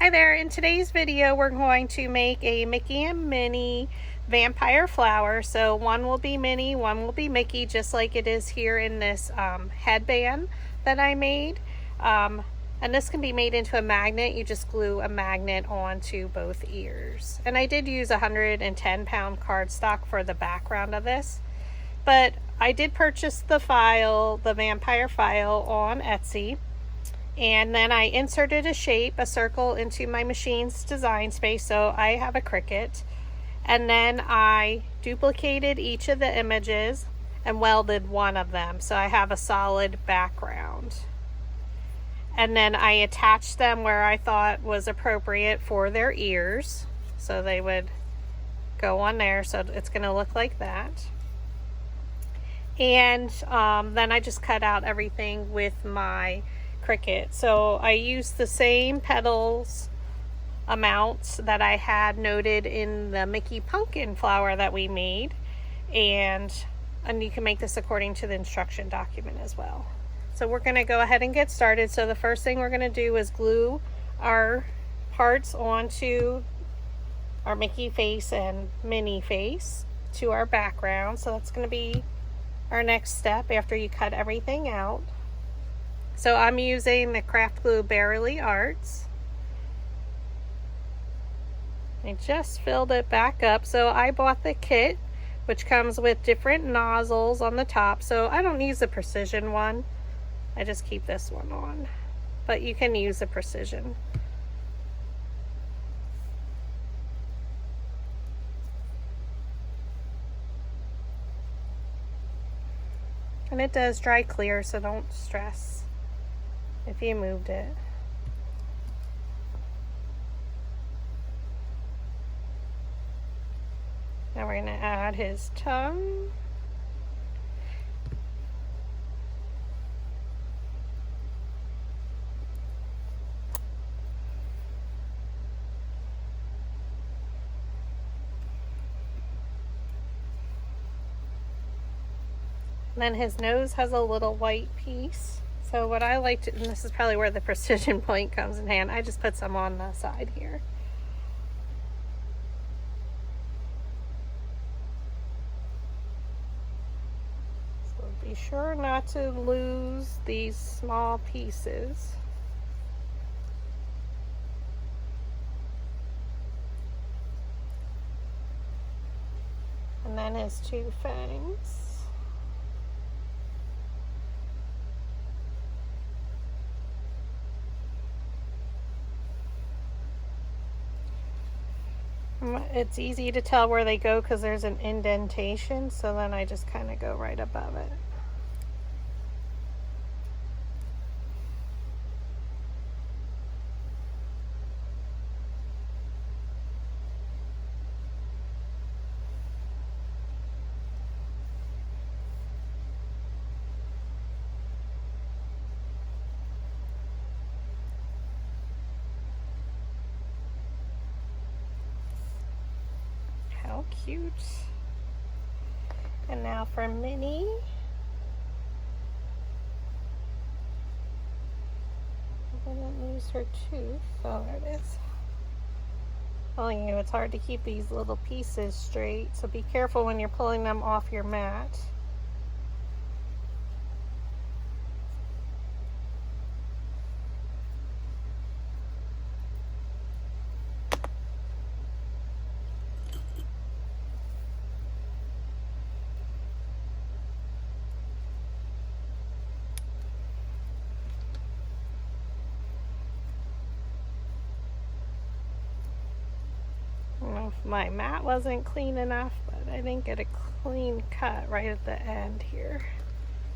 Hi there, in today's video we're going to make a Mickey and Minnie Vampire flower. So one will be Minnie, one will be Mickey, just like it is here in this headband that I made. And this can be made into a magnet. You just glue a magnet onto both ears. And I did use 110-pound cardstock for the background of this. But I did purchase the file, the vampire file, on Etsy. And then I inserted a shape, a circle, into my machine's design space, so I have a Cricut. And then I duplicated each of the images and welded one of them, so I have a solid background. And then I attached them where I thought was appropriate for their ears, so they would go on there, so it's going to look like that. And then I just cut out everything with my Cricut. So I used the same petals amounts that I had noted in the Mickey pumpkin flower that we made, and you can make this according to the instruction document as well. So we're going to go ahead and get started. So the first thing we're going to do is glue our parts onto our Mickey face and Minnie face to our background. So that's going to be our next step after you cut everything out. So I'm using the craft glue Barely Arts. I just filled it back up. So I bought the kit, which comes with different nozzles on the top. So I don't use the precision one. I just keep this one on. But you can use the precision. And it does dry clear, so don't stress if you moved it. Now we're going to add his tongue. And then his nose has a little white piece. So what I like to, and this is probably where the precision point comes in hand, I just put some on the side here. So be sure not to lose these small pieces. And then his two fangs. It's easy to tell where they go because there's an indentation, so then I just kind of go right above it. How cute. And now for Minnie. I didn't lose her tooth. Oh, there it is. Telling you, it's hard to keep these little pieces straight, so be careful when you're pulling them off your mat. My mat wasn't clean enough, but I didn't get a clean cut right at the end here,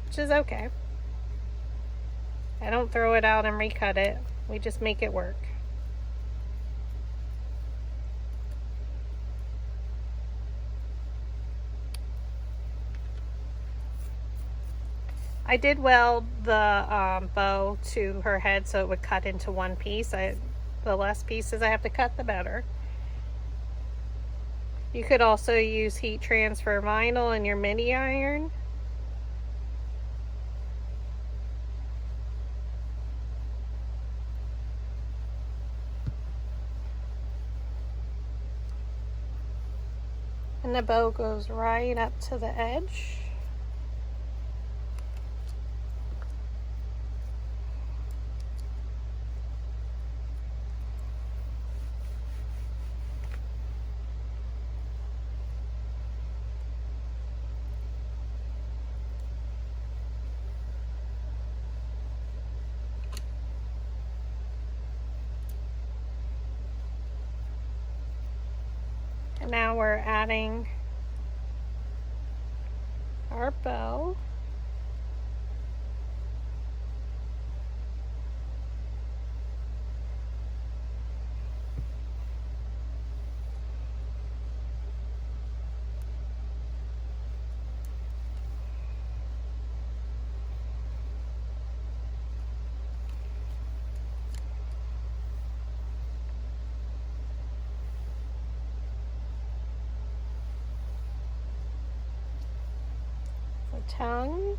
which is okay. I don't throw it out and recut it. We just make it work. I did weld the bow to her head so it would cut into one piece. The less pieces I have to cut, the better. You could also use heat transfer vinyl in your mini iron. And the bow goes right up to the edge. And now we're adding our bow. Tongue.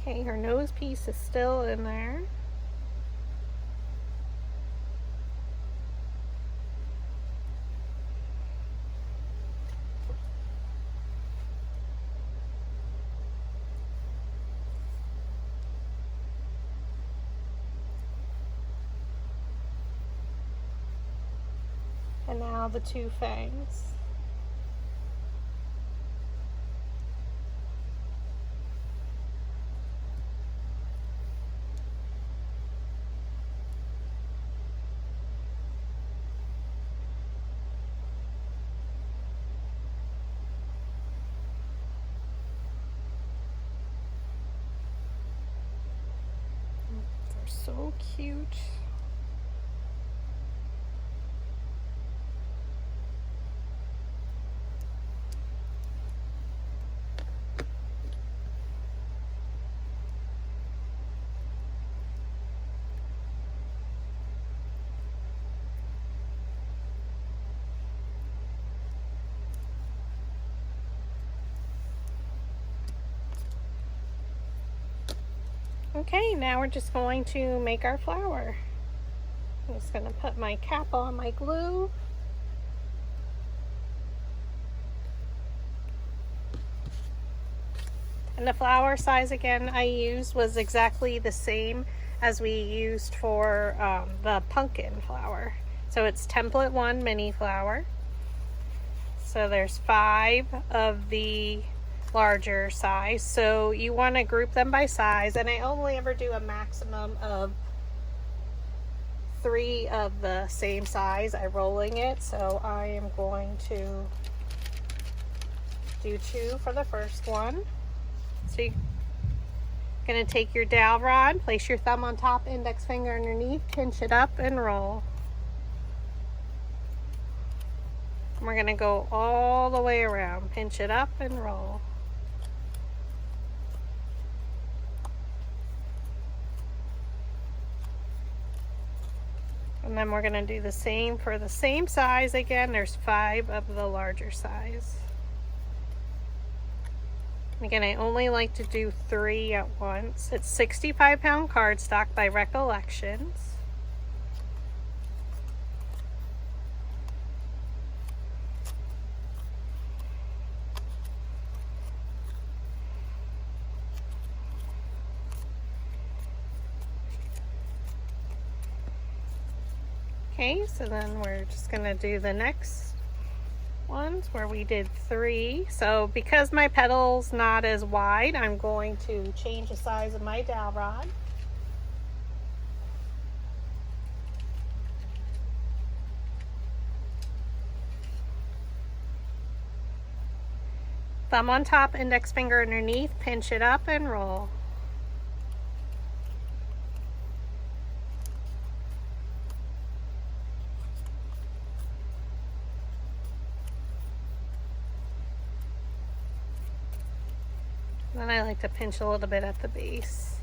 Okay, her nose piece is still in there. And now the two fangs. They're so cute. Okay, now we're just going to make our flower. I'm just going to put my cap on my glue. And the flower size again I used was exactly the same as we used for the pumpkin flower. So it's template 1 mini flower. So there's 5 of the larger size. So you want to group them by size, and I only ever do a maximum of 3 of the same size. I'm rolling it, so I am going to do 2 for the first one. So you're going to take your dowel rod, place your thumb on top, index finger underneath, pinch it up and roll. And we're going to go all the way around, pinch it up and roll. And then we're going to do the same for the same size again. There's 5 of the larger size. Again, I only like to do 3 at once. It's 65-pound cardstock by Recollections. Okay, so then we're just going to do the next ones where we did 3. So because my petal's not as wide, I'm going to change the size of my dowel rod. Thumb on top, index finger underneath, pinch it up and roll. Then I like to pinch a little bit at the base.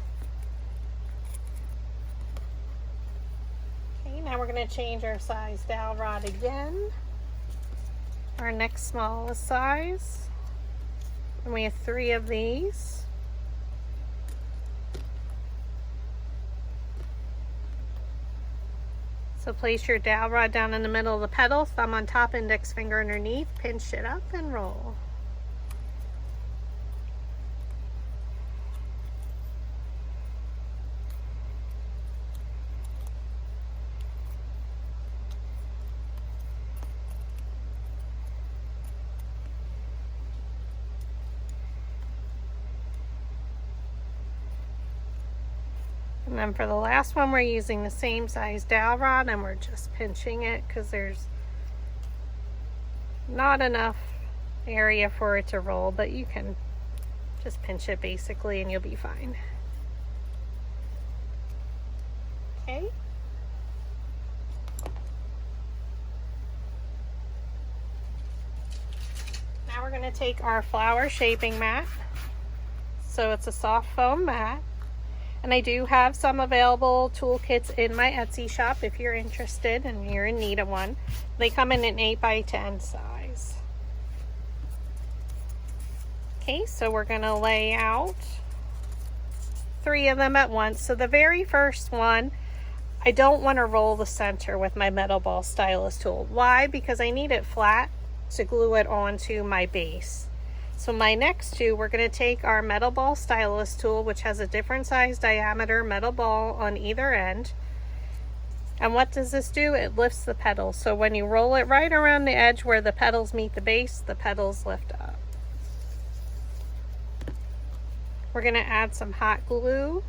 Okay, now we're going to change our size dowel rod again. Our next smallest size. And we have 3 of these. So place your dowel rod down in the middle of the petal, thumb on top, index finger underneath, pinch it up and roll. And then for the last one, we're using the same size dowel rod and we're just pinching it because there's not enough area for it to roll, but you can just pinch it basically and you'll be fine. Okay. Now we're going to take our flower shaping mat. So it's a soft foam mat. And I do have some available toolkits in my Etsy shop if you're interested and you're in need of one. They come in an 8x10 size. Okay, so we're going to lay out 3 of them at once. So the very first one, I don't want to roll the center with my metal ball stylus tool. Why? Because I need it flat to glue it onto my base. So my next 2, we're going to take our metal ball stylus tool, which has a different size diameter metal ball on either end. And what does this do? It lifts the petals. So when you roll it right around the edge where the petals meet the base, the petals lift up. We're going to add some hot glue.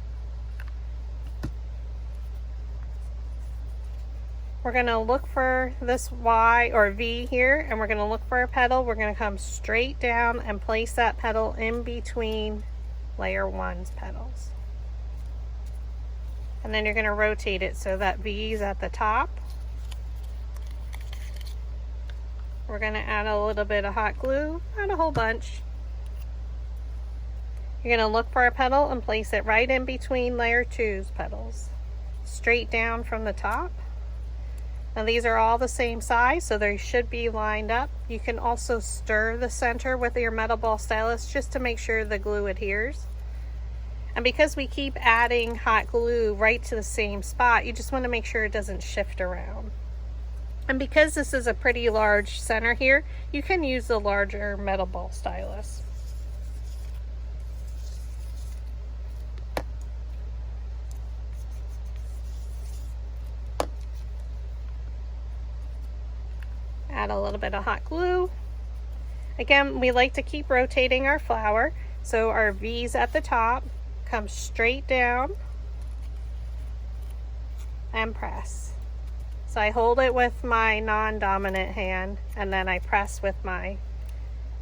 We're going to look for this Y or V here, and we're going to look for a petal. We're going to come straight down and place that petal in between layer 1's petals. And then you're going to rotate it so that V is at the top. We're going to add a little bit of hot glue, not a whole bunch. You're going to look for a petal and place it right in between layer 2's petals, straight down from the top. Now these are all the same size, so they should be lined up. You can also stir the center with your metal ball stylus just to make sure the glue adheres. And because we keep adding hot glue right to the same spot, you just want to make sure it doesn't shift around. And because this is a pretty large center here, you can use the larger metal ball stylus. Add a little bit of hot glue. Again, we like to keep rotating our flower, so our V's at the top, come straight down and press. So I hold it with my non-dominant hand and then I press with my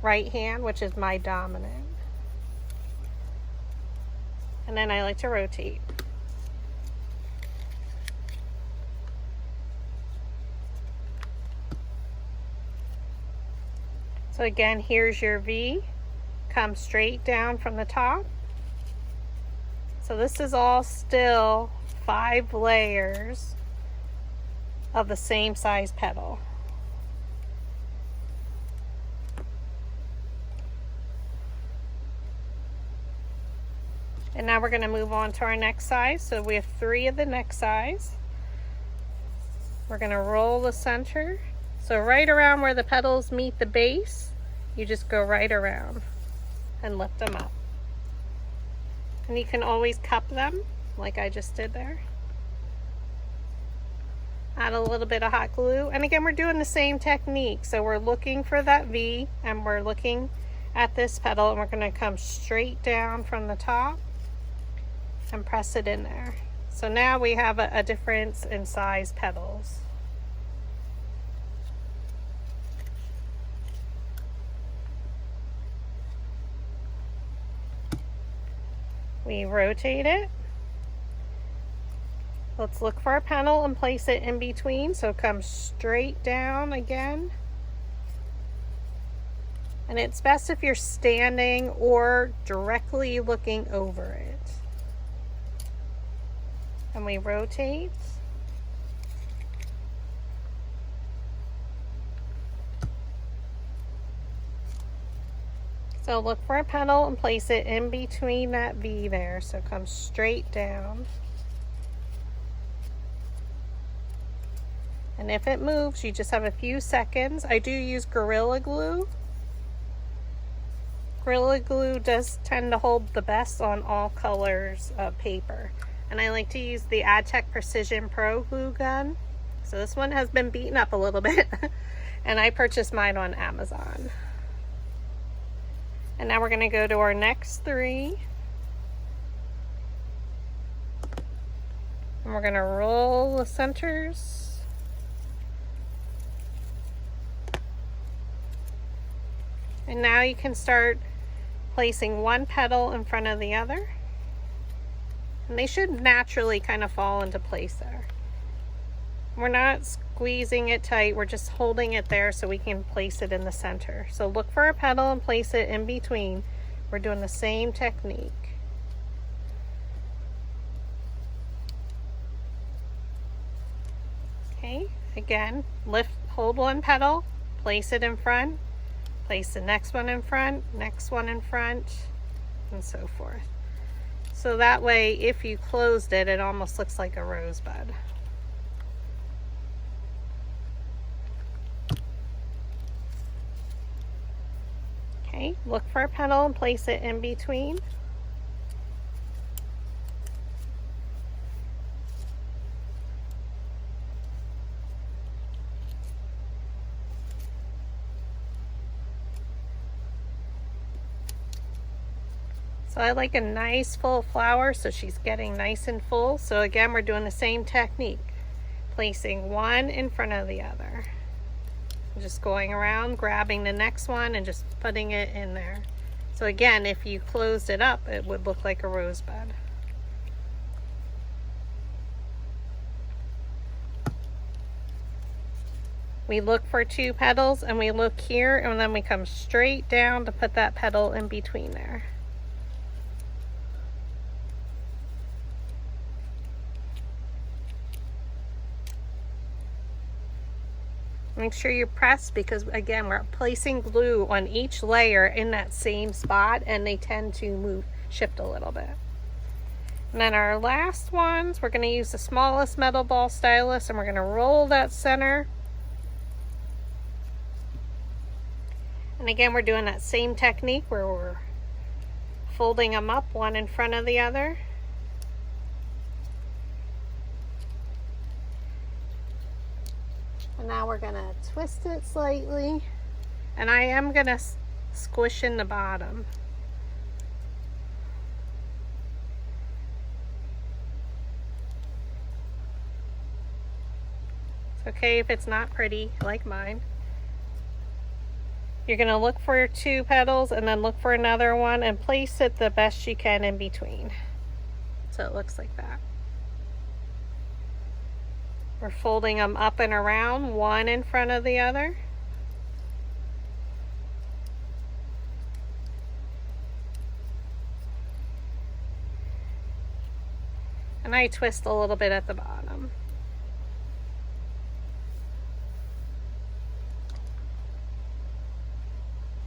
right hand, which is my dominant. And then I like to rotate. So again, here's your V, come straight down from the top. So this is all still 5 layers of the same size petal. And now we're going to move on to our next size. So we have 3 of the next size. We're going to roll the center. So right around where the petals meet the base, you just go right around and lift them up. And you can always cup them like I just did there. Add a little bit of hot glue. And again, we're doing the same technique. So we're looking for that V and we're looking at this petal and we're going to come straight down from the top and press it in there. So now we have a difference in size petals. We rotate it. Let's look for a petal and place it in between. So come straight down again. And it's best if you're standing or directly looking over it. And we rotate. So look for a petal and place it in between that V there. So come straight down. And if it moves, you just have a few seconds. I do use Gorilla Glue. Gorilla Glue does tend to hold the best on all colors of paper. And I like to use the AdTech Precision Pro glue gun. So this one has been beaten up a little bit. And I purchased mine on Amazon. And now we're going to go to our next 3. And we're going to roll the centers. And now you can start placing one petal in front of the other. And they should naturally kind of fall into place there. We're not squeezing it tight, we're just holding it there so we can place it in the center. So look for a petal and place it in between. We're doing the same technique. Okay, again, hold one petal, place it in front, place the next one in front, next one in front, and so forth. So that way, if you closed it, it almost looks like a rosebud. Okay, look for a petal and place it in between. So I like a nice full flower, so she's getting nice and full. So again, we're doing the same technique, placing one in front of the other. Just going around, grabbing the next one and just putting it in there. So again, if you closed it up, it would look like a rosebud. We look for 2 petals and we look here, and then we come straight down to put that petal in between there. Make sure you press, because again, we're placing glue on each layer in that same spot, and they tend to shift a little bit. And then our last ones, we're going to use the smallest metal ball stylus, and we're going to roll that center. And again, we're doing that same technique where we're folding them up one in front of the other. And now we're going to twist it slightly, and I am going to squish in the bottom. It's okay if it's not pretty like mine. You're going to look for 2 petals and then look for another one and place it the best you can in between. So it looks like that. We're folding them up and around, one in front of the other. And I twist a little bit at the bottom.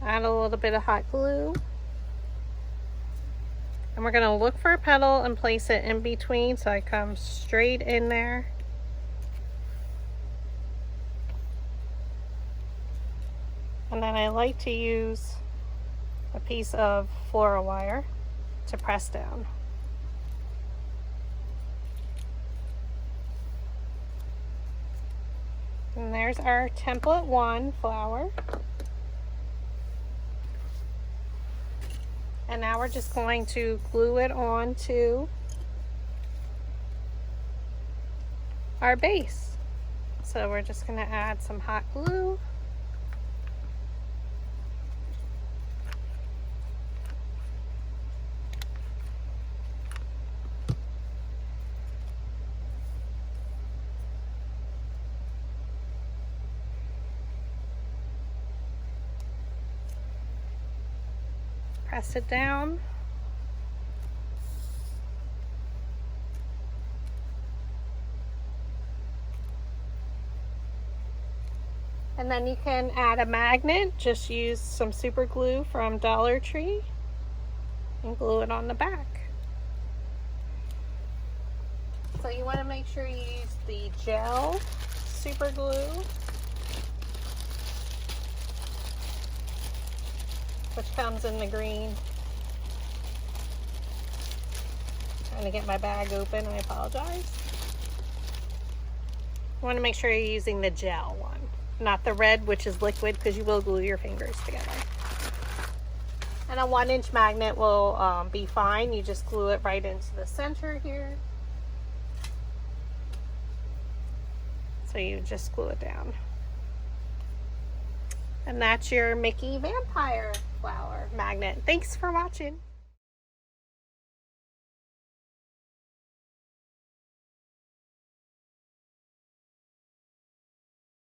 Add a little bit of hot glue. And we're going to look for a petal and place it in between, so I come straight in there. And then I like to use a piece of floral wire to press down. And there's our template 1 flower. And now we're just going to glue it onto our base. So we're just going to add some hot glue. Press it down. And then you can add a magnet. Just use some super glue from Dollar Tree and glue it on the back. So you want to make sure you use the gel super glue, which comes in the green. Trying to get my bag open, I apologize. You want to make sure you're using the gel one, not the red, which is liquid, because you will glue your fingers together. And a 1-inch magnet will be fine. You just glue it right into the center here. So you just glue it down. And that's your Mickey Vampire flower magnet. Thanks for watching.